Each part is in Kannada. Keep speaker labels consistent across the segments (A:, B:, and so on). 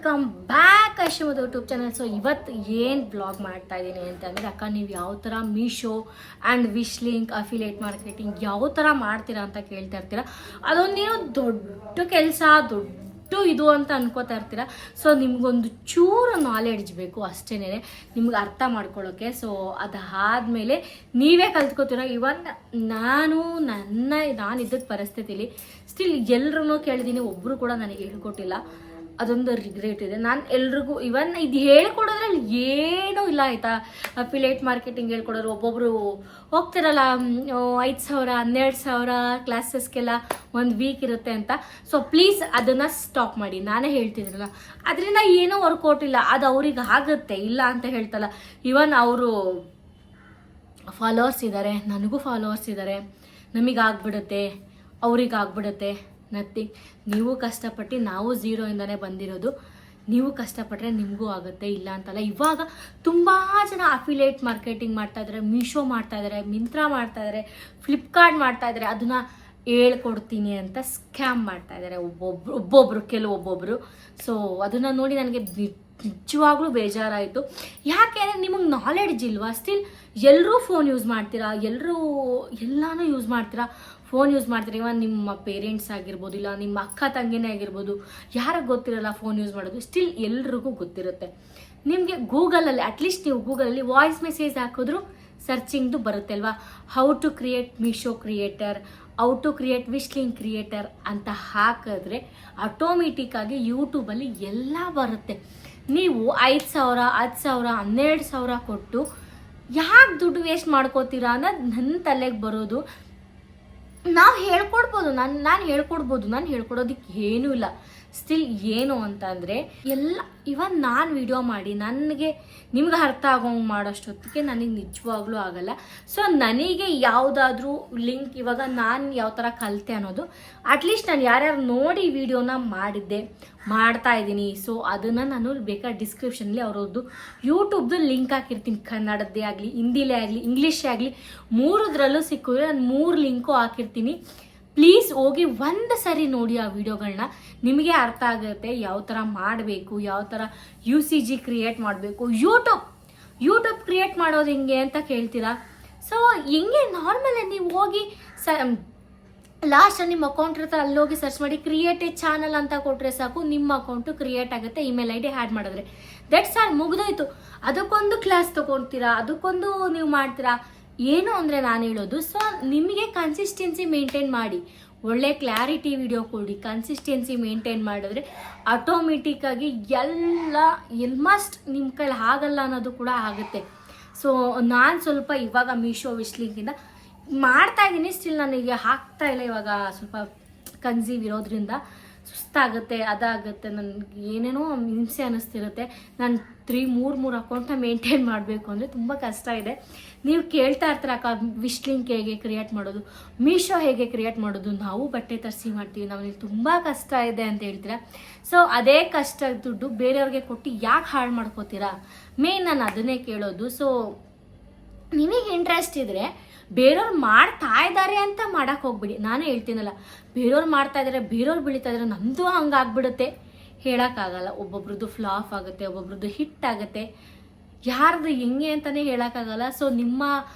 A: Welcome back Ashwath YouTube channel. So ಇವತ್ತು ಏನು ಬ್ಲಾಗ್ ಮಾಡ್ತಾ ಇದ್ದೀನಿ ಅಂತಂದರೆ, ಅಕ್ಕ ನೀವು ಯಾವ ಥರ Meesho and wish link affiliate marketing ಯಾವ ಥರ ಮಾಡ್ತೀರಾ ಅಂತ ಕೇಳ್ತಾ ಇರ್ತೀರ. ಅದೊಂದೇನೋ ದೊಡ್ಡ ಕೆಲಸ, ದೊಡ್ಡ ಇದು ಅಂತ ಅನ್ಕೋತಾ ಇರ್ತೀರ. ಸೊ ನಿಮ್ಗೊಂದು ಚೂರು ನಾಲೆಡ್ಜ್ ಬೇಕು ಅಷ್ಟೇನೆ, ನಿಮ್ಗೆ ಅರ್ಥ ಮಾಡ್ಕೊಳ್ಳೋಕ್ಕೆ. ಸೊ ಅದಾದಮೇಲೆ ನೀವೇ ಕಲ್ತ್ಕೋತೀರ. ಇವನ್ ನಾನಿದ್ದ ಪರಿಸ್ಥಿತಿಲಿ ಸ್ಟಿಲ್ ಎಲ್ಲರೂ ಕೇಳಿದ್ದೀನಿ, ಒಬ್ಬರು ಕೂಡ ನನಗೆ ಹೇಳ್ಕೊಟ್ಟಿಲ್ಲ. ಅದೊಂದು ರಿಗ್ರೆಟ್ ಇದೆ. ನಾನು ಎಲ್ರಿಗೂ ಇವನ್ ಇದು ಹೇಳ್ಕೊಡೋದ್ರಲ್ಲಿ ಏನೂ ಇಲ್ಲ ಆಯಿತಾ. ಅಫಿಲಿಯೇಟ್ ಮಾರ್ಕೆಟಿಂಗ್ ಹೇಳ್ಕೊಡೋರು ಒಬ್ಬೊಬ್ಬರು ಹೋಗ್ತಿರಲ್ಲ, 5,000 12,000 ಕ್ಲಾಸಸ್ಗೆಲ್ಲ ಒಂದು ವೀಕ್ ಇರುತ್ತೆ ಅಂತ. ಸೊ ಪ್ಲೀಸ್ ಅದನ್ನು ಸ್ಟಾಪ್ ಮಾಡಿ. ನಾನೇ ಹೇಳ್ತಿದ್ರಲ್ಲ, ಅದರಿಂದ ಏನೂ ವರ್ಕೌಟ್ ಇಲ್ಲ. ಅದು ಅವ್ರಿಗೆ ಆಗುತ್ತೆ, ಇಲ್ಲ ಅಂತ ಹೇಳ್ತಲ್ಲ. ಇವನ್ ಅವರು ಫಾಲೋವರ್ಸ್ ಇದ್ದಾರೆ, ನನಗೂ ಫಾಲೋವರ್ಸ್ ಇದ್ದಾರೆ, ನಮಗಾಗ್ಬಿಡುತ್ತೆ, ಅವ್ರಿಗಾಗ್ಬಿಡುತ್ತೆ. ನಥಿಂಗ್. ನೀವು ಕಷ್ಟಪಟ್ಟು, ನಾವು ಝೀರೋಯಿಂದನೇ ಬಂದಿರೋದು. ನೀವು ಕಷ್ಟಪಟ್ಟರೆ ನಿಮಗೂ ಆಗುತ್ತೆ, ಇಲ್ಲ ಅಂತಲ್ಲ. ಇವಾಗ ತುಂಬ ಜನ ಅಫಿಲಿಯೇಟ್ ಮಾರ್ಕೆಟಿಂಗ್ ಮಾಡ್ತಾಯಿದ್ದಾರೆ, ಮೀಶೋ ಮಾಡ್ತಾಯಿದ್ದಾರೆ, ಮಿಂತ್ರಾ ಮಾಡ್ತಾಯಿದ್ದಾರೆ, ಫ್ಲಿಪ್ಕಾರ್ಟ್ ಮಾಡ್ತಾಯಿದ್ದಾರೆ. ಅದನ್ನು ಹೇಳ್ಕೊಡ್ತೀನಿ ಅಂತ ಸ್ಕ್ಯಾಮ್ ಮಾಡ್ತಾಯಿದ್ದಾರೆ ಕೆಲವೊಬ್ಬೊಬ್ಬರು. ಸೊ ಅದನ್ನು ನೋಡಿ ನನಗೆ ನಿಜವಾಗ್ಲೂ ಬೇಜಾರಾಯಿತು. ಯಾಕೆಂದರೆ ನಿಮಗೆ ನಾಲೆಡ್ಜ್ ಇಲ್ವಾ? ಸ್ಟಿಲ್ ಎಲ್ಲರೂ ಫೋನ್ ಯೂಸ್ ಮಾಡ್ತೀರಾ, ಎಲ್ಲನೂ ಯೂಸ್ ಮಾಡ್ತೀರಾ, ಫೋನ್ ಯೂಸ್ ಮಾಡ್ತೀರಾ. ಇವನ್ ನಿಮ್ಮ ಪೇರೆಂಟ್ಸ್ ಆಗಿರ್ಬೋದು, ಇಲ್ಲ ನಿಮ್ಮ ಅಕ್ಕ ತಂಗಿನೇ ಆಗಿರ್ಬೋದು, ಯಾರಿಗೆ ಗೊತ್ತಿರಲ್ಲ ಫೋನ್ ಯೂಸ್ ಮಾಡೋದು. ಸ್ಟಿಲ್ ಎಲ್ರಿಗೂ ಗೊತ್ತಿರುತ್ತೆ. ನಿಮಗೆ ಗೂಗಲಲ್ಲಿ ಅಟ್ಲೀಸ್ಟ್ ನೀವು ಗೂಗಲಲ್ಲಿ ವಾಯ್ಸ್ ಮೆಸೇಜ್ ಹಾಕಿದ್ರು ಸರ್ಚಿಂಗ್ದು ಬರುತ್ತೆ ಅಲ್ವಾ. How to create Meesho creator, how to create wish link creator ಅಂತ ಹಾಕಿದ್ರೆ ಆಟೋಮೆಟಿಕ್ಕಾಗಿ ಯೂಟ್ಯೂಬಲ್ಲಿ ಎಲ್ಲ ಬರುತ್ತೆ. ನೀವು 5,000 10,000 12,000 ಕೊಟ್ಟು ಯಾಕೆ ದುಡ್ಡು ವೇಸ್ಟ್ ಮಾಡ್ಕೋತೀರಾ ಅನ್ನೋದು ನನ್ನ ತಲೆಗೆ ಬರೋದು. ನಾವು ಹೇಳ್ಕೊಡ್ಬೋದು, ನಾನು ಹೇಳ್ಕೊಡೋದಕ್ಕೆ ಏನೂ ಇಲ್ಲ. ಸ್ಟಿಲ್ ಏನು ಅಂತ ಅಂದರೆ, ಇವನ್ ನಾನು ವಿಡಿಯೋ ಮಾಡಿ ನಿಮ್ಗೆ ಅರ್ಥ ಆಗೋಂಗೆ ಮಾಡೋಷ್ಟೊತ್ತಿಗೆ ನನಗೆ ನಿಜವಾಗ್ಲೂ ಆಗಲ್ಲ. ಸೊ ನನಗೆ ಯಾವುದಾದ್ರೂ ಲಿಂಕ್, ಇವಾಗ ನಾನು ಯಾವ ಥರ ಕಲಿತೆ ಅನ್ನೋದು ಅಟ್ಲೀಸ್ಟ್ ನಾನು ಯಾರ್ಯಾರು ನೋಡಿ ವಿಡಿಯೋನ ಮಾಡ್ತಾ ಇದ್ದೀನಿ. ಸೊ ಅದನ್ನು ನಾನು ಬೇಕಾದ ಡಿಸ್ಕ್ರಿಪ್ಷನಲ್ಲಿ ಅವರದ್ದು ಯೂಟ್ಯೂಬ್ದು ಲಿಂಕ್ ಹಾಕಿರ್ತೀನಿ. ಕನ್ನಡದ್ದೇ ಆಗಲಿ, ಹಿಂದಿಲೇ ಆಗಲಿ, ಇಂಗ್ಲೀಷೇ ಆಗಲಿ, ಮೂರದ್ರಲ್ಲೂ ಸಿಕ್ಕಿದ್ರೆ ನಾನು 3 ಲಿಂಕು ಹಾಕಿರ್ತೀನಿ. ಪ್ಲೀಸ್ ಹೋಗಿ ಒಂದು ಸರಿ ನೋಡಿ ಆ ವಿಡಿಯೋಗಳನ್ನ. ನಿಮಗೆ ಅರ್ಥ ಆಗುತ್ತೆ ಯಾವ ಥರ ಮಾಡಬೇಕು, ಯಾವ ಥರ UCG ಕ್ರಿಯೇಟ್ ಮಾಡಬೇಕು, ಯೂಟ್ಯೂಬ್ ಕ್ರಿಯೇಟ್ ಮಾಡೋದು ಹೆಂಗೆ ಅಂತ ಕೇಳ್ತೀರಾ. ಸೊ ಹೆಂಗೆ ನಾರ್ಮಲ್ ನೀವು ಹೋಗಿ ಲಾಸ್ಟ್ ನಿಮ್ಮ ಅಕೌಂಟ್ ಇರ್ತಾರೆ, ಅಲ್ಲಿ ಹೋಗಿ ಸರ್ಚ್ ಮಾಡಿ ಕ್ರಿಯೇಟ್ ಎ ಚಾನಲ್ ಅಂತ ಕೊಟ್ಟರೆ ಸಾಕು, ನಿಮ್ಮ ಅಕೌಂಟು ಕ್ರಿಯೇಟ್ ಆಗುತ್ತೆ. ಇಮೇಲ್ ID ಆ್ಯಡ್ ಮಾಡಿದ್ರೆ ದಟ್ಸ್ ಆಲ್, ಮುಗಿದೋಯ್ತು. ಅದಕ್ಕೊಂದು ಕ್ಲಾಸ್ ತೊಗೊಳ್ತೀರಾ, ಅದಕ್ಕೊಂದು ನೀವು ಮಾಡ್ತೀರಾ. ಏನು ಅಂದರೆ ನಾನು ಹೇಳೋದು, ಸೊ ನಿಮಗೆ ಕನ್ಸಿಸ್ಟೆನ್ಸಿ ಮೇಂಟೈನ್ ಮಾಡಿ, ಒಳ್ಳೆ ಕ್ಲಾರಿಟಿ ವಿಡಿಯೋ ಕೊಡಿ, ಕನ್ಸಿಸ್ಟೆನ್ಸಿ ಮೇಂಟೈನ್ ಮಾಡಿದ್ರೆ ಆಟೋಮೆಟಿಕ್ಕಾಗಿ ಆಲ್ಮೋಸ್ಟ್ ನಿಮ್ಮ ಕೈಲಿ ಆಗಲ್ಲ ಅನ್ನೋದು ಕೂಡ ಆಗುತ್ತೆ. ಸೊ ನಾನು ಸ್ವಲ್ಪ ಇವಾಗ ಮೀಶೋ ವಿಶ್ ಲಿಂಕಿಂದ ಮಾಡ್ತಾಯಿದ್ದೀನಿ. ಸ್ಟಿಲ್ ನನಗೆ ಆಗ್ತಾ ಇಲ್ಲ. ಇವಾಗ ಸ್ವಲ್ಪ ಕನ್ಸೀವ್ ಇರೋದ್ರಿಂದ ಸುಸ್ತಾಗುತ್ತೆ, ಅದಾಗುತ್ತೆ, ನನಗೆ ಏನೇನೋ ಹಿಂಸೆ ಅನ್ನಿಸ್ತಿರುತ್ತೆ. ನಾನು 3 ಅಕೌಂಟ್ನ ಮೇಂಟೈನ್ ಮಾಡಬೇಕು ಅಂದರೆ ತುಂಬ ಕಷ್ಟ ಇದೆ. ನೀವು ಕೇಳ್ತಾ ಇರ್ತೀರ, ಅಕ್ಕ ವಿಶ್ ಲಿಂಕ್ ಹೇಗೆ ಕ್ರಿಯೇಟ್ ಮಾಡೋದು, ಮೀಶೋ ಹೇಗೆ ಕ್ರಿಯೇಟ್ ಮಾಡೋದು, ನಾವು ಬಟ್ಟೆ ತರಿಸಿ ಮಾಡ್ತೀವಿ, ನಮಗೆ ತುಂಬ ಕಷ್ಟ ಇದೆ ಅಂತ ಹೇಳ್ತೀರಾ. ಸೊ ಅದೇ ಕಷ್ಟ ದುಡ್ಡು ಬೇರೆಯವ್ರಿಗೆ ಕೊಟ್ಟು ಯಾಕೆ ಹಾಳು ಮಾಡ್ಕೋತೀರಾ? ಮೇನ್ ನಾನು ಅದನ್ನೇ ಕೇಳೋದು. ಸೊ ನಿಮಗೆ ಇಂಟ್ರೆಸ್ಟ್ ಇದ್ದರೆ ಬೇರೆಯವ್ರು ಮಾಡ್ತಾ ಇದ್ದಾರೆ ಅಂತ ಮಾಡೋಕ್ಕೆ ಹೋಗ್ಬಿಡಿ. ನಾನೇ ಹೇಳ್ತೀನಲ್ಲ, ಬೇರೆಯವ್ರು ಮಾಡ್ತಾ ಇದ್ದಾರೆ, ಬೇರೆಯವ್ರು ಬೆಳೀತಾ ಇದ್ದಾರೆ, ನಮ್ಮದು ಹಂಗಾಗ್ಬಿಡುತ್ತೆ, ಹೇಳೋಕ್ಕಾಗಲ್ಲ. ಒಬ್ಬೊಬ್ರದ್ದು ಫ್ಲಾಪ್ ಆಗುತ್ತೆ, ಒಬ್ಬೊಬ್ರದ್ದು ಹಿಟ್ ಆಗುತ್ತೆ, ಯಾರ್ದು ಹೆಂಗೆ ಅಂತಲೇ ಹೇಳೋಕ್ಕಾಗಲ್ಲ. ಸೊ ನಿಮ್ಮ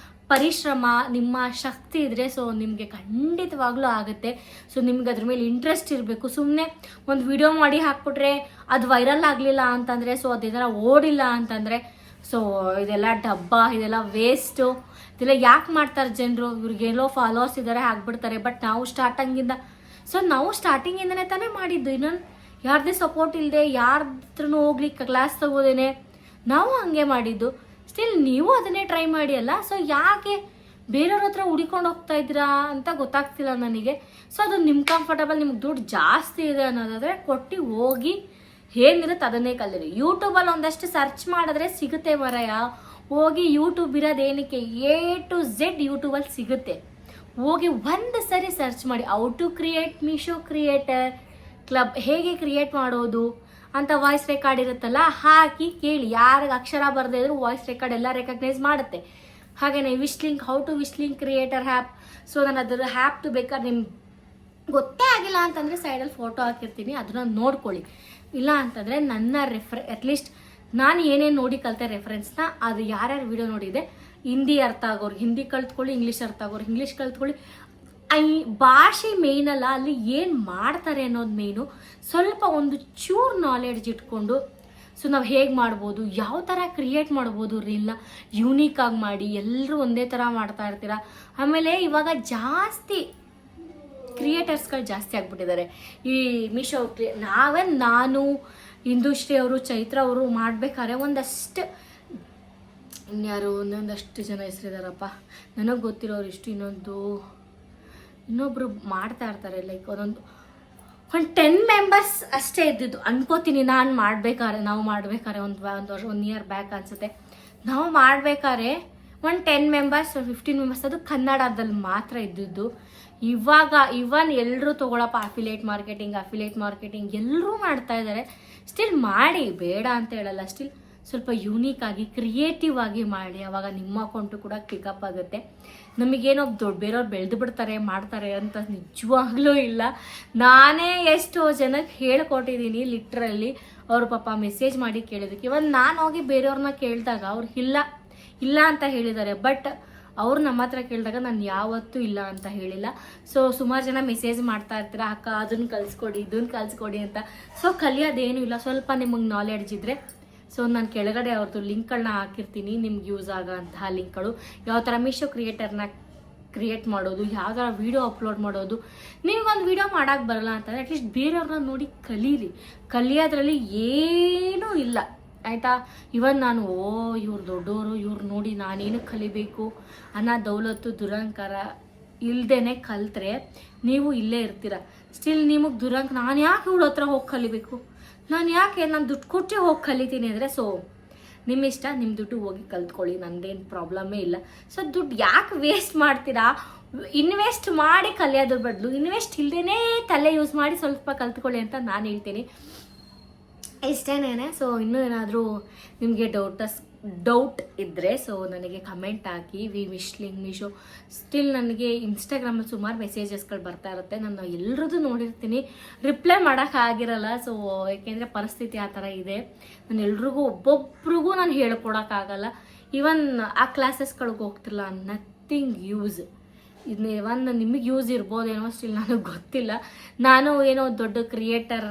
A: ಪರಿಶ್ರಮ, ನಿಮ್ಮ ಶಕ್ತಿ ಇದ್ದರೆ ಸೊ ನಿಮಗೆ ಖಂಡಿತವಾಗ್ಲೂ ಆಗುತ್ತೆ. ಸೊ ನಿಮ್ಗೆ ಅದ್ರ ಮೇಲೆ ಇಂಟ್ರೆಸ್ಟ್ ಇರಬೇಕು. ಸುಮ್ಮನೆ ಒಂದು ವಿಡಿಯೋ ಮಾಡಿ ಹಾಕ್ಬಿಟ್ರೆ ಅದು ವೈರಲ್ ಆಗಲಿಲ್ಲ ಅಂತಂದರೆ, ಸೊ ಅದೇನಾರ ಓಡಿಲ್ಲ ಅಂತಂದರೆ, ಸೊ ಇದೆಲ್ಲ ಡಬ್ಬ, ಇದೆಲ್ಲ ವೇಸ್ಟು, ಇದೆಲ್ಲ ಯಾಕೆ ಮಾಡ್ತಾರೆ ಜನರು? ಇವ್ರಿಗೇನೋ ಫಾಲೋವರ್ಸ್ ಇದ್ದಾರೆ ಹಾಕ್ಬಿಡ್ತಾರೆ. ಬಟ್ ನಾವು ಸ್ಟಾರ್ಟಿಂಗಿಂದನೇ ತಾನೇ ಮಾಡಿದ್ದು. ಇನ್ನೊಂದು ಯಾರದೇ ಸಪೋರ್ಟ್ ಇಲ್ಲದೆ, ಯಾರ ಹತ್ರನೂ ಹೋಗ್ಲಿಕ್ಕೆ ಕ್ಲಾಸ್ ತಗೋದೇನೆ ನಾವು ಹಾಗೆ ಮಾಡಿದ್ದು. ಸ್ಟಿಲ್ ನೀವು ಅದನ್ನೇ ಟ್ರೈ ಮಾಡಿ ಅಲ್ಲ. ಸೊ ಯಾಕೆ ಬೇರೆಯವ್ರ ಹತ್ರ ಹುಡಿಕೊಂಡು ಹೋಗ್ತಾ ಇದ್ದೀರಾ ಅಂತ ಗೊತ್ತಾಗ್ತಿಲ್ಲ ನನಗೆ. ಸೊ ಅದು ನಿಮ್ಮ ಕಂಫರ್ಟಬಲ್, ನಿಮ್ಗೆ ದುಡ್ಡು ಜಾಸ್ತಿ ಇದೆ ಅನ್ನೋದಾದರೆ ಕೊಟ್ಟು ಹೋಗಿ ಏನಿರುತ್ತೆ ಅದನ್ನೇ ಕಲಿರಿ. ಯೂಟ್ಯೂಬಲ್ಲಿ ಒಂದಷ್ಟು ಸರ್ಚ್ ಮಾಡಿದ್ರೆ ಸಿಗುತ್ತೆ ಮರಯ. ಹೋಗಿ ಯೂಟ್ಯೂಬ್ ಇರೋದೇನಕ್ಕೆ A to Z ಯೂಟ್ಯೂಬಲ್ಲಿ ಸಿಗುತ್ತೆ. ಹೋಗಿ ಒಂದು ಸರಿ ಸರ್ಚ್ ಮಾಡಿ, how to create Meesho creator club, ಹೇಗೆ ಕ್ರಿಯೇಟ್ ಮಾಡೋದು ಅಂತ ವಾಯ್ಸ್ ರೆಕಾರ್ಡ್ ಇರುತ್ತಲ್ಲ, ಹಾಕಿ ಕೇಳಿ. ಯಾರಿಗೆ ಅಕ್ಷರ ಬರದೇ ಇದ್ರು ವಾಯ್ಸ್ ರೆಕಾರ್ಡ್ ಎಲ್ಲ ರೆಕಗ್ನೈಸ್ ಮಾಡುತ್ತೆ. ಹಾಗೆಯೇ wish link, how to wish link creator app. So ನಾನು ಅದರ ಆ್ಯಪ್ದು ಬೇಕಾದ್ರೆ ನಿಮ್ಗೆ ಗೊತ್ತೇ ಆಗಿಲ್ಲ ಅಂತಂದರೆ ಸೈಡಲ್ಲಿ ಫೋಟೋ ಹಾಕಿರ್ತೀನಿ, ಅದನ್ನು ನೋಡ್ಕೊಳ್ಳಿ. ಇಲ್ಲ ಅಂತಂದರೆ ನನ್ನ ಅಟ್ಲೀಸ್ಟ್ ನಾನು ಏನೇನು ನೋಡಿ ಕಲಿತೆ ರೆಫರೆನ್ಸ್ನ ಅದು ಯಾರ್ಯಾರು ವಿಡಿಯೋ ನೋಡಿದೆ, ಹಿಂದಿ ಅರ್ಥ ಆಗೋರು ಹಿಂದಿ ಕಲ್ತ್ಕೊಳ್ಳಿ, ಇಂಗ್ಲೀಷ್ ಅರ್ಥ ಆಗೋರು ಇಂಗ್ಲೀಷ್ ಕಲ್ತ್ಕೊಳ್ಳಿ. ಈ ಭಾಷೆ ಮೇಯ್ನಲ್ಲ, ಅಲ್ಲಿ ಏನು ಮಾಡ್ತಾರೆ ಅನ್ನೋದು ಮೇಯ್ನು. ಸ್ವಲ್ಪ ಒಂದು ಚೂರು ನಾಲೆಡ್ಜ್ ಇಟ್ಕೊಂಡು ಸೊ ನಾವು ಹೇಗೆ ಮಾಡ್ಬೋದು, ಯಾವ ಥರ ಕ್ರಿಯೇಟ್ ಮಾಡ್ಬೋದು ರೀಲ್ನ ಯೂನಿಕಾಗಿ ಮಾಡಿ, ಎಲ್ಲರೂ ಒಂದೇ ಥರ ಮಾಡ್ತಾ ಇರ್ತೀರ. ಆಮೇಲೆ ಇವಾಗ ಜಾಸ್ತಿ ಕ್ರಿಯೇಟರ್ಸ್ಗಳು ಜಾಸ್ತಿ ಆಗ್ಬಿಟ್ಟಿದ್ದಾರೆ ಈ ಮೀಶೋ ನಾನು ಇಂದುಶ್ರೀ ಅವರು, ಚೈತ್ರ ಅವರು ಮಾಡ್ಬೇಕಾದ್ರೆ ಒಂದಷ್ಟು ಇನ್ನೊಂದಷ್ಟು ಜನ ಹೆಸರಿದಾರಪ್ಪ ನನಗೆ ಗೊತ್ತಿರೋರು ಇಷ್ಟು, ಇನ್ನೊಬ್ರು ಮಾಡ್ತಾ ಇರ್ತಾರೆ. ಲೈಕ್ ಒಂದು 10 ಮೆಂಬರ್ಸ್ ಅಷ್ಟೇ ಇದ್ದಿದ್ದು ಅನ್ಕೋತೀನಿ ನಾವು ಮಾಡ್ಬೇಕಾದ್ರೆ ಒಂದು ಇಯರ್ ಬ್ಯಾಕ್ ಅನ್ಸುತ್ತೆ. ನಾವು ಮಾಡ್ಬೇಕಾದ್ರೆ ಒಂದು 10 ಮೆಂಬರ್ಸ್ 15 ಮೆಂಬರ್ಸ್ ಅದು ಕನ್ನಡದಲ್ಲಿ ಮಾತ್ರ ಇದ್ದಿದ್ದು. ಇವಾಗ ಎಲ್ಲರೂ ತಗೊಳಪ್ಪ ಅಫಿಲಿಯೇಟ್ ಮಾರ್ಕೆಟಿಂಗ್ ಎಲ್ಲರೂ ಮಾಡ್ತಾ ಇದ್ದಾರೆ. ಸ್ಟಿಲ್ ಮಾಡಿ, ಬೇಡ ಅಂತ ಹೇಳಲ್ಲ, ಸ್ಟಿಲ್ ಸ್ವಲ್ಪ ಯೂನಿಕ್ ಆಗಿ ಕ್ರಿಯೇಟಿವ್ ಆಗಿ ಮಾಡಿ, ಅವಾಗ ನಿಮ್ಮ ಅಕೌಂಟು ಕೂಡ ಕ್ಲಿಕಪ್ ಆಗುತ್ತೆ. ನಮಗೇನೋ ಬೇರೆಯವ್ರು ಬೆಳೆದು ಬಿಡ್ತಾರೆ ಮಾಡ್ತಾರೆ ಅಂತ ನಿಜವಾಗ್ಲೂ ಇಲ್ಲ. ನಾನೇ ಎಷ್ಟೋ ಜನಕ್ಕೆ ಹೇಳ್ಕೊಟ್ಟಿದ್ದೀನಿ ಲಿಟ್ರಲ್ಲಿ. ಅವರು ಪಾಪ ಮೆಸೇಜ್ ಮಾಡಿ ಕೇಳಿದಕ್ಕೆ, ನಾನು ಹೋಗಿ ಬೇರೆಯವ್ರನ್ನ ಕೇಳಿದಾಗ ಅವ್ರು ಇಲ್ಲ ಅಂತ ಹೇಳಿದ್ದಾರೆ. ಬಟ್ ಅವ್ರು ನಮ್ಮ ಹತ್ರ ಕೇಳಿದಾಗ ನಾನು ಯಾವತ್ತೂ ಇಲ್ಲ ಅಂತ ಹೇಳಿಲ್ಲ. ಸೊ ಸುಮಾರು ಜನ ಮೆಸೇಜ್ ಮಾಡ್ತಾ ಇರ್ತೀರ, ಅಕ್ಕ ಅದನ್ನು ಕಲಿಸ್ಕೊಡಿ ಅಂತ. ಸೊ ಕಲಿಯೋದೇನು ಇಲ್ಲ, ಸ್ವಲ್ಪ ನಿಮಗೆ ನಾಲೆಡ್ಜ್ ಇದ್ದರೆ. ಸೊ ನಾನು ಕೆಳಗಡೆ ಅವ್ರದ್ದು ಲಿಂಕ್ಗಳನ್ನ ಹಾಕಿರ್ತೀನಿ, ನಿಮ್ಗೆ ಯೂಸ್ ಆಗೋಂತಹ ಲಿಂಕ್ಗಳು. ಯಾವ ಥರ ಮೀಶೋ ಕ್ರಿಯೇಟರ್ನ ಕ್ರಿಯೇಟ್ ಮಾಡೋದು, ಯಾವ ಥರ ವೀಡಿಯೋ ಅಪ್ಲೋಡ್ ಮಾಡೋದು. ನಿಮ್ಗೊಂದು ವೀಡಿಯೋ ಮಾಡೋಕ್ಕೆ ಬರಲ್ಲ ಅಂತಂದರೆ ಅಟ್ಲೀಸ್ಟ್ ಬೇರೆಯವ್ರನ್ನ ನೋಡಿ ಕಲಿಯೋದ್ರಲ್ಲಿ ಏನೂ ಇಲ್ಲ ಆಯಿತಾ. ನಾನು ಇವ್ರು ದೊಡ್ಡವರು, ಇವ್ರು ನೋಡಿ ನಾನೇನು ಕಲಿಬೇಕು ಅನ್ನೋ ದೌಲತ್ತು ದುರಂಕಾರ ಇಲ್ದೇ ಕಲ್ತ್ರೆ ನೀವು ಇಲ್ಲೇ ಇರ್ತೀರ. ಸ್ಟಿಲ್ ನಿಮಗೆ ನಾನು ಯಾಕೆ ಇವಳ ಹತ್ರ ಹೋಗಿ ಕಲಿಬೇಕು, ನಾನು ದುಡ್ಡು ಕೊಟ್ಟೆ ಹೋಗಿ ಕಲಿತೀನಿ ಅಂದರೆ, ಸೊ ನಿಮ್ಮ ಇಷ್ಟ, ನಿಮ್ಮ ದುಡ್ಡು ಹೋಗಿ ಕಲ್ತ್ಕೊಳ್ಳಿ, ನಂದೇನು ಪ್ರಾಬ್ಲಮ್ಮೇ ಇಲ್ಲ. ಸೊ ದುಡ್ಡು ಯಾಕೆ ವೇಸ್ಟ್ ಮಾಡ್ತೀರಾ? ಇನ್ವೆಸ್ಟ್ ಮಾಡಿ ಕಲಿಯೋದ್ರ ಬದಲು ಇನ್ವೆಸ್ಟ್ ಇಲ್ಲದೇ ತಲೆ ಯೂಸ್ ಮಾಡಿ ಸ್ವಲ್ಪ ಕಲ್ತ್ಕೊಳ್ಳಿ ಅಂತ ನಾನು ಹೇಳ್ತೀನಿ. ಇಷ್ಟೇನೇನೆ. ಸೊ ಇನ್ನೂ ಏನಾದರೂ ನಿಮಗೆ ಡೌಟ್ ಇದ್ದರೆ ಸೊ ನನಗೆ ಕಮೆಂಟ್ ಹಾಕಿ. ಮೀಶೋ ಸ್ಟಿಲ್ ನನಗೆ ಇನ್ಸ್ಟಾಗ್ರಾಮಲ್ಲಿ ಸುಮಾರು ಮೆಸೇಜಸ್ಗಳು ಬರ್ತಾ ಇರುತ್ತೆ, ನಾನು ಎಲ್ಲರದ್ದು ನೋಡಿರ್ತೀನಿ, ರಿಪ್ಲೈ ಮಾಡೋಕ್ಕಾಗಿರಲ್ಲ. ಸೊ ಏಕೆಂದರೆ ಪರಿಸ್ಥಿತಿ ಆ ಥರ ಇದೆ. ನಾನು ಎಲ್ರಿಗೂ ಒಬ್ಬೊಬ್ರಿಗೂ ನಾನು ಹೇಳ್ಕೊಡೋಕ್ಕಾಗಲ್ಲ. ಈವನ್ ಆ ಕ್ಲಾಸಸ್ಗಳಿಗೆ ಹೋಗ್ತಿಲ್ಲ, ನಥಿಂಗ್ ಯೂಸ್. ಇದನ್ನ ನಿಮಗೆ ಯೂಸ್ ಇರ್ಬೋದೇನೋ, ಸ್ಟಿಲ್ ನನಗೆ ಗೊತ್ತಿಲ್ಲ. ನಾನು ಏನೋ ದೊಡ್ಡ ಕ್ರಿಯೇಟರ್,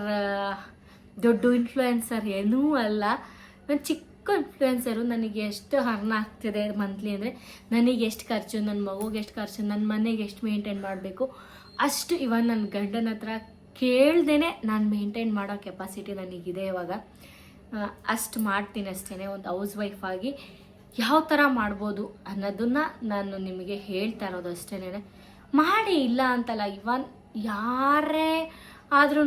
A: ದೊಡ್ಡ ಇನ್ಫ್ಲುಯೆನ್ಸರ್ ಏನೂ ಅಲ್ಲ. ನಾನು ಚಿಕ್ಕ ಇನ್ಫ್ಲುಯೆನ್ಸರು. ನನಗೆ ಎಷ್ಟು ಅರ್ನ್ ಆಗ್ತಿದೆ ಮಂತ್ಲಿ ಅಂದರೆ, ನನಗೆ ಎಷ್ಟು ಖರ್ಚು, ನನ್ನ ಮಗುಗೆ ಎಷ್ಟು ಖರ್ಚು, ನನ್ನ ಮನೆಗೆ ಎಷ್ಟು ಮೇಂಟೈನ್ ಮಾಡಬೇಕು ಅಷ್ಟು ನನ್ನ ಗಂಡನ ಹತ್ರ ಕೇಳ್ದೇ ನಾನು ಮೇಂಟೈನ್ ಮಾಡೋ ಕೆಪಾಸಿಟಿ ನನಗಿದೆ ಇವಾಗ. ಅಷ್ಟು ಮಾಡ್ತೀನಿ ಅಷ್ಟೇ. ಒಂದು ಹೌಸ್ ವೈಫ್ ಆಗಿ ಯಾವ ಥರ ಮಾಡ್ಬೋದು ಅನ್ನೋದನ್ನು ನಾನು ನಿಮಗೆ ಹೇಳ್ತಾ ಇರೋದು ಅಷ್ಟೇ. ಮಾಡಿ, ಇಲ್ಲ ಅಂತಲ್ಲ. ಯಾರೇ ಆದ್ರೂ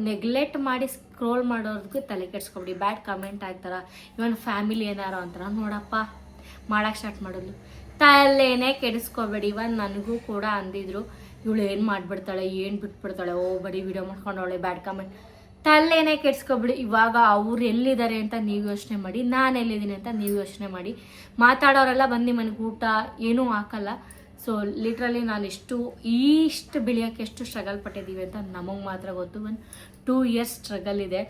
A: ನೆಗ್ಲೆಕ್ಟ್ ಮಾಡಿ ಸ್ಕ್ರೋಲ್ ಮಾಡೋದಕ್ಕೆ ತಲೆ ಕೆಡ್ಸ್ಕೊಬಿಡಿ. ಬ್ಯಾಡ್ ಕಮೆಂಟ್ ಆಗ್ತಾರ, ಫ್ಯಾಮಿಲಿ ಏನಾರು ಅಂತಾರ, ನೋಡಪ್ಪ ಮಾಡೋಕ್ಕೆ ಸ್ಟಾರ್ಟ್ ಮಾಡೋದು, ತಲೆನೇ ಕೆಡಿಸ್ಕೊಬೇಡಿ. ನನಗೂ ಕೂಡ ಅಂದಿದ್ರು, ಇವಳು ಏನು ಮಾಡಿಬಿಡ್ತಾಳೆ, ಏನು ಬಿಟ್ಬಿಡ್ತಾಳೆ, ಬರೀ ವಿಡಿಯೋ ಮಾಡ್ಕೊಂಡವಳೆ, ಬ್ಯಾಡ್ ಕಮೆಂಟ್. ತಲೆನೇ ಕೆಡ್ಸ್ಕೊಬಿಡಿ. ಇವಾಗ ಅವ್ರು ಎಲ್ಲಿದ್ದಾರೆ ಅಂತ ನೀವು ಯೋಚನೆ ಮಾಡಿ, ನಾನು ಎಲ್ಲಿದ್ದೀನಿ ಅಂತ ನೀವು ಯೋಚನೆ ಮಾಡಿ. ಮಾತಾಡೋರೆಲ್ಲ ಬಂದು ಮನೆಗೆ ಊಟ ಏನೂ ಹಾಕಲ್ಲ. ಸೊ ಲಿಟ್ರಲಿ ನಾನು ಇಷ್ಟು ಬೆಳೆಯೋಕ್ಕೆ ಎಷ್ಟು ಸ್ಟ್ರಗಲ್ ಪಟ್ಟಿದ್ದೀವಿ ಅಂತ ನಮಗೆ ಮಾತ್ರ ಗೊತ್ತು. 2 ಇಯರ್ಸ್ ಸ್ಟ್ರಗಲ್ ಇದೆ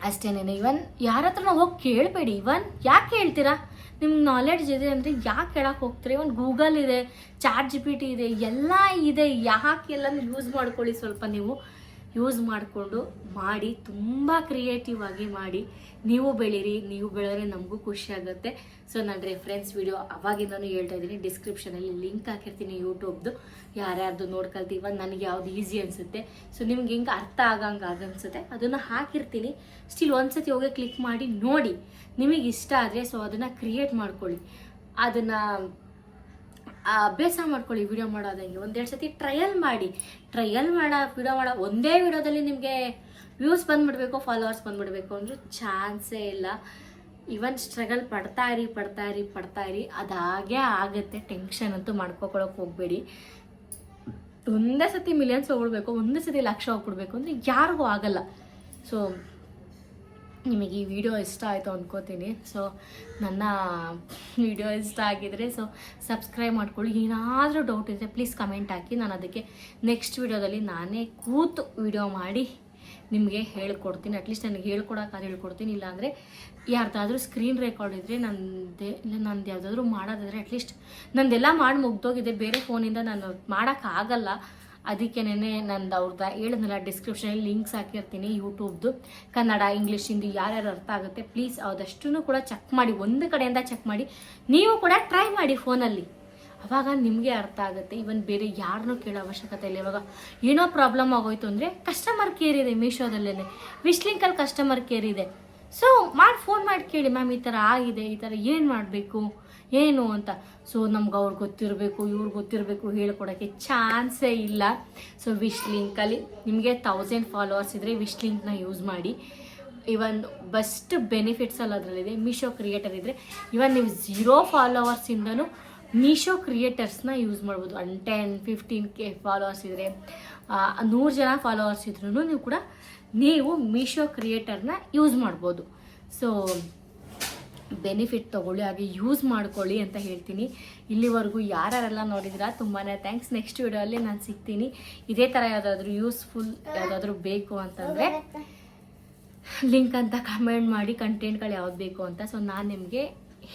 A: ಅಷ್ಟೇನೇನೆ. ಯಾರ ಹತ್ರ ಹೋಗಿ ಕೇಳಬೇಡಿ. ಯಾಕೆ ಕೇಳ್ತೀರಾ? ನಿಮ್ಗೆ ನಾಲೆಡ್ಜ್ ಇದೆ ಅಂದರೆ ಯಾಕೆ ಕೇಳಕ್ಕೆ ಹೋಗ್ತೀರಿ? ಗೂಗಲ್ ಇದೆ, ChatGPT ಇದೆ, ಎಲ್ಲ ಇದೆ. ಯಾಕೆಲ್ಲ ಯೂಸ್ ಮಾಡ್ಕೊಳ್ಳಿ. ಸ್ವಲ್ಪ ನೀವು ಯೂಸ್ ಮಾಡಿಕೊಂಡು ಮಾಡಿ, ತುಂಬ ಕ್ರಿಯೇಟಿವ್ ಆಗಿ ಮಾಡಿ. ನೀವು ಬೆಳೀರಿ, ನೀವು ಬೆಳೆದ್ರೆ ನಮಗೂ ಖುಷಿ ಆಗುತ್ತೆ. ಸೊ ನಾನು ರೆಫರೆನ್ಸ್ ವಿಡಿಯೋ ಅವಾಗಿಂದನೂ ಹೇಳ್ತಾ ಇದ್ದೀನಿ, ಡಿಸ್ಕ್ರಿಪ್ಷನಲ್ಲಿ ಲಿಂಕ್ ಹಾಕಿರ್ತೀನಿ ಯೂಟ್ಯೂಬ್ದು, ಯಾರ್ಯಾರ್ದು ನೋಡ್ಕೊಳ್ತೀವಿ. ನನಗೆ ಯಾವ್ದು ಈಸಿ ಅನಿಸುತ್ತೆ, ಸೊ ನಿಮ್ಗೆ ಹೆಂಗೆ ಅರ್ಥ ಆಗನ್ಸುತ್ತೆ ಅದನ್ನು ಹಾಕಿರ್ತೀನಿ. ಸ್ಟಿಲ್ ಒಂದ್ಸತಿ ಹೋಗಿ ಕ್ಲಿಕ್ ಮಾಡಿ ನೋಡಿ, ನಿಮಗೆ ಇಷ್ಟ ಆದರೆ ಸೊ ಅದನ್ನು ಕ್ರಿಯೇಟ್ ಮಾಡ್ಕೊಳ್ಳಿ, ಅದನ್ನು ಅಭ್ಯಾಸ ಮಾಡ್ಕೊಳ್ಳಿ. ವಿಡಿಯೋ ಮಾಡೋದಂಗೆ 1-2 ಸತಿ ಟ್ರಯಲ್ ಮಾಡಿ ವಿಡಿಯೋ ಮಾಡೋ ಒಂದೇ ವಿಡಿಯೋದಲ್ಲಿ ನಿಮಗೆ ವ್ಯೂಸ್ ಬಂದ್ಬಿಡ್ಬೇಕು, ಫಾಲೋವರ್ಸ್ ಬಂದ್ಬಿಡ್ಬೇಕು ಅಂದ್ರೆ ಚಾನ್ಸೇ ಇಲ್ಲ. ಸ್ಟ್ರಗಲ್ ಪಡ್ತಾ ಇರಿ, ಅದಾಗೆ ಆಗುತ್ತೆ. ಟೆನ್ಷನ್ ಅಂತೂ ಮಾಡ್ಕೊಳಕ್ಕೆ ಹೋಗ್ಬೇಡಿ. ಒಂದೇ ಸತಿ ಮಿಲಿಯನ್ಸ್ ಹೋಗ್ಬಿಡ್ಬೇಕು, ಒಂದೇ ಸತಿ ಲಕ್ಷ ಹೋಗ್ಬಿಡ್ಬೇಕು ಅಂದರೆ ಯಾರಿಗೂ ಆಗಲ್ಲ. ಸೊ ನಿಮಗೆ ಈ ವಿಡಿಯೋ ಇಷ್ಟ ಆಯಿತು ಅಂದ್ಕೋತೀನಿ. ಸೊ ನನ್ನ ವಿಡಿಯೋ ಇಷ್ಟ ಆಗಿದರೆ ಸೊ ಸಬ್ಸ್ಕ್ರೈಬ್ ಮಾಡ್ಕೊಳ್ಳಿ. ಏನಾದರೂ ಡೌಟ್ ಇದ್ದರೆ ಪ್ಲೀಸ್ ಕಮೆಂಟ್ ಹಾಕಿ, ನಾನು ಅದಕ್ಕೆ ನೆಕ್ಸ್ಟ್ ವಿಡಿಯೋದಲ್ಲಿ ನಾನೇ ಕೂತು ವಿಡಿಯೋ ಮಾಡಿ ನಿಮಗೆ ಹೇಳ್ಕೊಡ್ತೀನಿ. ಅಟ್ಲೀಸ್ಟ್ ನನಗೆ ಹೇಳ್ಕೊಡೋಕ್ಕಾದ್ರೆ ಹೇಳ್ಕೊಡ್ತೀನಿ, ಇಲ್ಲಾಂದರೆ ಯಾರ್ದಾದ್ರೂ ಸ್ಕ್ರೀನ್ ರೆಕಾರ್ಡ್ ಇದ್ದರೆ ನಂದು ಯಾವುದಾದ್ರೂ ಮಾಡೋದಾದರೆ ಅಟ್ಲೀಸ್ಟ್ ನಂದೆಲ್ಲ ಮಾಡಿ ಮುಗ್ದೋಗಿದೆ. ಬೇರೆ ಫೋನಿಂದ ನಾನು ಮಾಡೋಕ್ಕಾಗಲ್ಲ. ಅದಕ್ಕೇನೆ ನಂದು ಅವ್ರದ್ದು ಹೇಳಿದ್ನಲ್ಲ, ಡಿಸ್ಕ್ರಿಪ್ಷನಲ್ಲಿ ಲಿಂಕ್ಸ್ ಹಾಕಿರ್ತೀನಿ ಯೂಟ್ಯೂಬ್ದು, ಕನ್ನಡ, ಇಂಗ್ಲೀಷ್, ಹಿಂದಿ ಯಾರ್ಯಾರು ಅರ್ಥ ಆಗುತ್ತೆ ಪ್ಲೀಸ್ ಅದಷ್ಟೂ ಕೂಡ ಚೆಕ್ ಮಾಡಿ, ಒಂದು ಕಡೆಯಿಂದ ಚೆಕ್ ಮಾಡಿ. ನೀವು ಕೂಡ ಟ್ರೈ ಮಾಡಿ ಫೋನಲ್ಲಿ, ಅವಾಗ ನಿಮಗೆ ಅರ್ಥ ಆಗುತ್ತೆ. ಇವನ್ ಬೇರೆ ಯಾರನ್ನೂ ಕೇಳೋ ಅವಶ್ಯಕತೆ ಇಲ್ಲ. ಇವಾಗ ಏನೋ ಪ್ರಾಬ್ಲಮ್ ಆಗೋಯ್ತು ಅಂದರೆ ಕಸ್ಟಮರ್ ಕೇರ್ ಇದೆ ಮೀಶೋದಲ್ಲೇ, ವಿಶ್ ಲಿಂಕಲ್ಲಿ ಕಸ್ಟಮರ್ ಕೇರ್ ಇದೆ. ಸೊ ಫೋನ್ ಮಾಡಿ ಕೇಳಿ, ಮ್ಯಾಮ್ ಈ ಥರ ಆಗಿದೆ, ಈ ಥರ ಏನು ಮಾಡಬೇಕು ಏನು ಅಂತ. ಸೊ ನಮ್ಗೆ ಅವ್ರು ಗೊತ್ತಿರಬೇಕು, ಇವ್ರು ಗೊತ್ತಿರಬೇಕು ಹೇಳ್ಕೊಡೋಕ್ಕೆ ಚಾನ್ಸೇ ಇಲ್ಲ. ಸೊ ವಿಶ್ ಲಿಂಕಲ್ಲಿ ನಿಮಗೆ 1000 ಫಾಲೋವರ್ಸ್ ಇದ್ದರೆ ವಿಶ್ ಲಿಂಕ್ನ ಯೂಸ್ ಮಾಡಿ. ಇವನ್ ಬೆಸ್ಟ್ ಬೆನಿಫಿಟ್ಸ್ ಅಲ್ಲಿ ಅದರಲ್ಲಿದೆ. ಮೀಶೋ ಕ್ರಿಯೇಟರ್ ಇದ್ದರೆ ಇವನ್ ನೀವು 0 ಫಾಲೋವರ್ಸಿಂದನೂ ಮೀಶೋ ಕ್ರಿಯೇಟರ್ಸ್ನ ಯೂಸ್ ಮಾಡ್ಬೋದು. 10-15K ಫಾಲೋವರ್ಸ್ ಇದ್ದರೆ, 100 ಜನ ಫಾಲೋವರ್ಸ್ ಇದ್ರೂ ನೀವು ಮೀಶೋ ಕ್ರಿಯೇಟರ್ನ ಯೂಸ್ ಮಾಡ್ಬೋದು. ಸೊ ಬೆನಿಫಿಟ್ ತೊಗೊಳ್ಳಿ, ಹಾಗೆ ಯೂಸ್ ಮಾಡ್ಕೊಳ್ಳಿ ಅಂತ ಹೇಳ್ತೀನಿ. ಇಲ್ಲಿವರೆಗೂ ಯಾರೆಲ್ಲ ನೋಡಿದಿರಾ ತುಂಬಾ ಥ್ಯಾಂಕ್ಸ್. ನೆಕ್ಸ್ಟ್ ವಿಡಿಯೋಲ್ಲಿ ನಾನು ಸಿಗ್ತೀನಿ. ಇದೇ ಥರ ಯಾವುದಾದ್ರೂ ಯೂಸ್ಫುಲ್ ಯಾವುದಾದ್ರೂ ಬೇಕು ಅಂತಂದರೆ ಲಿಂಕ್ ಅಂತ ಕಮೆಂಟ್ ಮಾಡಿ, ಕಂಟೆಂಟ್ಗಳು ಯಾವ್ದು ಬೇಕು ಅಂತ. ಸೊ ನಾನು ನಿಮಗೆ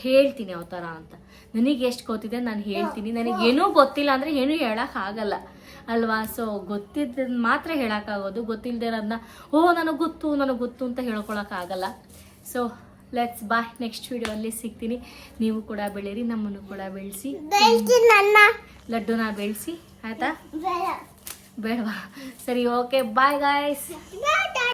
A: ಹೇಳ್ತೀನಿ ಯಾವ ಥರ ಅಂತ. ನನಗೆ ಎಷ್ಟು ಗೊತ್ತಿದೆ ನಾನು ಹೇಳ್ತೀನಿ. ನನಗೇನೂ ಗೊತ್ತಿಲ್ಲ ಅಂದರೆ ಏನೂ ಹೇಳೋಕ್ಕಾಗಲ್ಲ ಅಲ್ವಾ. ಸೊ ಗೊತ್ತಿದ್ದನ್ನು ಮಾತ್ರ ಹೇಳೋಕ್ಕಾಗೋದು, ಗೊತ್ತಿಲ್ಲದೆ ಇರೋದನ್ನ ನನಗೆ ಗೊತ್ತು ಅಂತ ಹೇಳ್ಕೊಳಕ್ಕಾಗಲ್ಲ. So let's bye. ನೆಕ್ಸ್ಟ್ ವಿಡಿಯೋಲ್ಲಿ ಸಿಗ್ತೀನಿ. ನೀವು ಕೂಡ ಬೆಳೀರಿ, ನಮ್ಮನ್ನು ಕೂಡ ಬೆಳೆಸಿ, ಲಡ್ಡುನ ಬೆಳೆಸಿ, ಆಯಿತಾ? ಬೇಡವಾ? ಸರಿ, ಓಕೆ, ಬಾಯ್ ಗಾಯ್ಸ್.